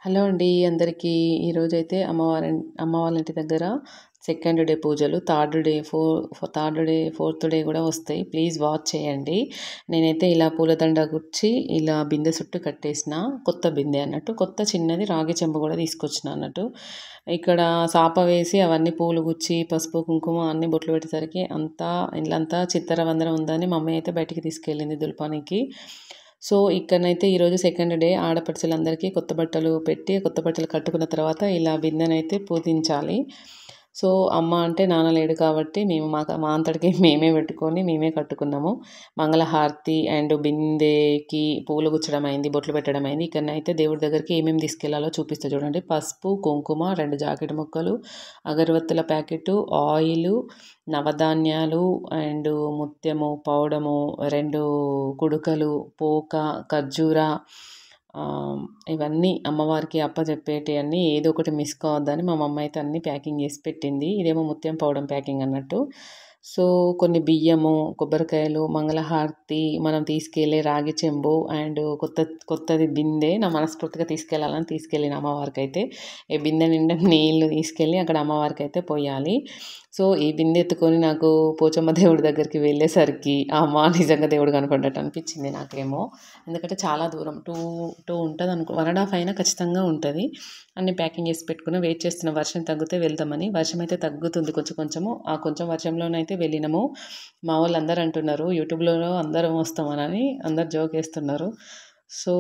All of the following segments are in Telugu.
హలో అండి అందరికీ. ఈరోజైతే అమ్మ వాళ్ళ ఇంటి దగ్గర సెకండ్ డే పూజలు. థర్డ్ డే ఫోర్త్ డే కూడా వస్తాయి. ప్లీజ్ వాచ్ చేయండి. నేనైతే ఇలా పూలదండ గుచ్చి ఇలా బిందె చుట్టూ కట్టేసిన. కొత్త బిందె అన్నట్టు, కొత్త చిన్నది రాగి చెంబు కూడా తీసుకొచ్చిన అన్నట్టు. ఇక్కడ సాప వేసి అవన్నీ పూలు గుచ్చి పసుపు కుంకుమ అన్ని బొట్లు పెట్టేసరికి అంతా ఇల్లంతా చిత్తరవందరం ఉందని మమ్మీ అయితే బయటికి తీసుకెళ్ళింది దులపానికి. సో ఇక్కడనైతే ఈరోజు సెకండ్ డే ఆడపడుచులందరికీ కొత్త బట్టలు పెట్టి కొత్త బట్టలు కట్టుకున్న తర్వాత ఇలా బిందెనైతే పూజించాలి. సో అమ్మ అంటే నాన్న లేడు కాబట్టి మేము మా అంతటికి మేమే పెట్టుకొని మేమే కట్టుకున్నాము. మంగళహారతి అండ్ బిందెకి పూలు గుచ్చడం అయింది, బొట్లు పెట్టడం అయింది. ఇక్కడనైతే దేవుడి దగ్గరికి ఏమేమి తీసుకెళ్లాలో చూపిస్తా చూడండి. పసుపు కుంకుమ, 2 జాకెట్ ముక్కలు, అగరవత్తుల ప్యాకెట్, ఆయిల్, నవధాన్యాలు అండ్ ముత్యము పౌడము, 2 కుడుకలు, పోక, ఖర్జూర, ఇవన్నీ అమ్మవారికి అప్పచెప్పేటివన్నీ ఏదో ఒకటి మిస్ కావద్దని మా మమ్మ అయితే అన్నీ ప్యాకింగ్ చేసి పెట్టింది. ఇదేమో ముత్యం పౌడం ప్యాకింగ్ అన్నట్టు. సో కొన్ని బియ్యము, కొబ్బరికాయలు, మంగళహారతి, మనం తీసుకెళ్ళే రాగి చెంబు అండ్ కొత్తది బిందె నా మనస్ఫూర్తిగా తీసుకెళ్ళాలని తీసుకెళ్ళిన అమ్మవారికి అయితే ఈ బిందె నిండా నీళ్లు తీసుకెళ్ళి అక్కడ అమ్మవారికి అయితే పోయాలి. సో ఈ బిందె ఎత్తుకొని నాకు పోచమ్మ దేవుడి దగ్గరికి వెళ్ళేసరికి అమ్మ నిజంగా దేవుడు కనపడ్డట్టు అనిపించింది నాకేమో. ఎందుకంటే చాలా దూరం టూ ఉంటుంది అనుకో, 1.5 అయినా ఖచ్చితంగా ఉంటుంది. అన్ని ప్యాకింగ్ చేసి పెట్టుకుని వెయిట్ చేస్తున్న వర్షం తగ్గితే వెళ్దామని. వర్షం అయితే తగ్గుతుంది కొంచెము. ఆ కొంచెం వర్షంలోనైతే వెళ్ళినాము. మా వాళ్ళు అందరూ అంటున్నారు యూట్యూబ్లో అందరం వస్తామని, అందరు జోక్ వేస్తున్నారు. సో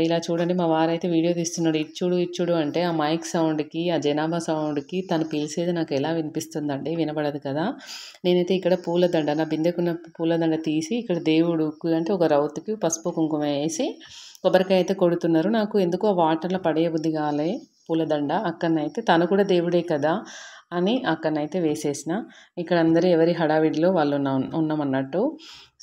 ఇలా చూడండి, మా వారైతే వీడియో తీస్తున్నాడు. ఇచ్చుడు ఇచ్చుడు అంటే ఆ మైక్ సౌండ్కి, ఆ జనాభా సౌండ్కి తను పిలిచేది నాకు ఎలా వినిపిస్తుందండి, వినబడదు కదా. నేనైతే ఇక్కడ పూలదండ, నా బిందెకున్న పూలదండ తీసి ఇక్కడ దేవుడికి అంటే ఒక రౌతుకి పసుపు కుంకుమ వేసి కొబ్బరికాయ అయితే కొడుతున్నారు. నాకు ఎందుకో వాటర్లో పడేయబుద్ధి కాలే పూలదండ. అక్కడనైతే తను కూడా దేవుడే కదా అని అక్కడనైతే వేసేసిన. ఇక్కడ అందరూ ఎవరి హడావిడిలో వాళ్ళు ఉన్నామన్నట్టు.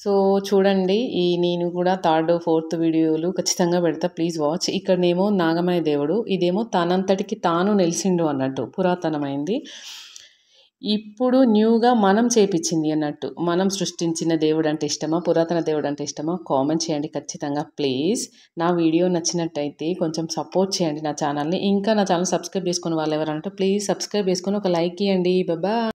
సో చూడండి, నేను కూడా థర్డ్ ఫోర్త్ వీడియోలు ఖచ్చితంగా పెడతా, ప్లీజ్ వాచ్. ఇక్కడనేమో నాగమయ్య దేవుడు, ఇదేమో తనంతటికి తాను నెలిసిండు అన్నట్టు, పురాతనమైంది. ఇప్పుడు న్యూగా మనం చేపించింది అన్నట్టు. మనం సృష్టించిన దేవుడు అంటే ఇష్టమా, పురాతన దేవుడు అంటే ఇష్టమా, కామెంట్ చేయండి ఖచ్చితంగా ప్లీజ్. నా వీడియో నచ్చినట్టయితే కొంచెం సపోర్ట్ చేయండి నా ఛానల్ని. ఇంకా నా ఛానల్ సబ్స్క్రైబ్ చేసుకుని వాళ్ళు ఎవరంటే ప్లీజ్ సబ్స్క్రైబ్ చేసుకొని ఒక లైక్ ఇవ్వండి. బాయ్.